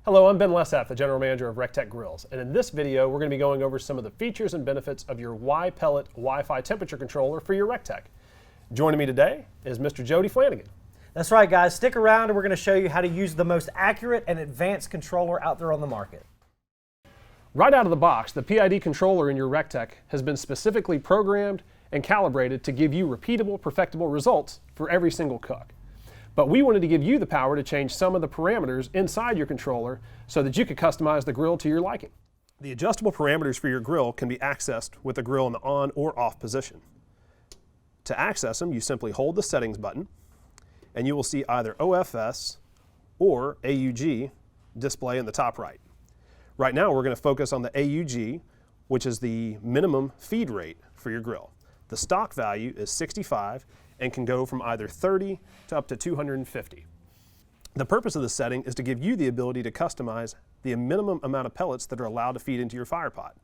Hello, I'm Ben Lesaf, the General Manager of RecTech Grills, and in this video we're going to be going over some of the features and benefits of your Wi-Pellet WiFi temperature controller for your RecTech. Joining me today is Mr. Jody Flanagan. That's right, guys. Stick around and we're going to show you how to use the most accurate and advanced controller out there on the market. Right out of the box, the PID controller in your RecTech has been specifically programmed and calibrated to give you repeatable, perfectible results for every single cook. But we wanted to give you the power to change some of the parameters inside your controller so that you could customize the grill to your liking. The adjustable parameters for your grill can be accessed with the grill in the on or off position. To access them, you simply hold the settings button and you will see either OFS or AUG display in the top right. Right now we're going to focus on the AUG, which is the minimum feed rate for your grill. The stock value is 65 and can go from either 30 to up to 250. The purpose of this setting is to give you the ability to customize the minimum amount of pellets that are allowed to feed into your fire pot.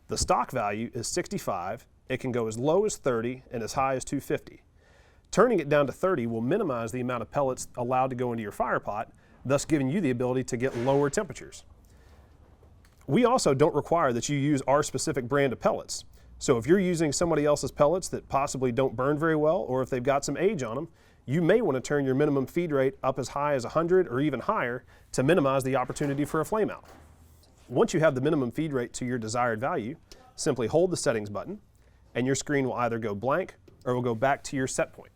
The stock value is 65. It can go as low as 30 and as high as 250. Turning it down to 30 will minimize the amount of pellets allowed to go into your fire pot, thus giving you the ability to get lower temperatures. We also don't require that you use our specific brand of pellets. So if you're using somebody else's pellets that possibly don't burn very well, or if they've got some age on them, you may want to turn your minimum feed rate up as high as 100 or even higher to minimize the opportunity for a flame out. Once you have the minimum feed rate to your desired value, simply hold the settings button and your screen will either go blank or will go back to your set point.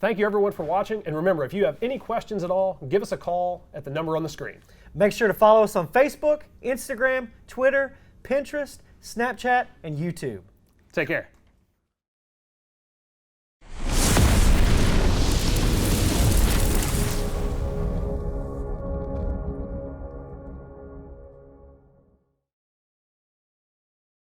Thank you everyone for watching, and remember, if you have any questions at all, give us a call at the number on the screen. Make sure to follow us on Facebook, Instagram, Twitter, Pinterest, Snapchat, and YouTube. Take care.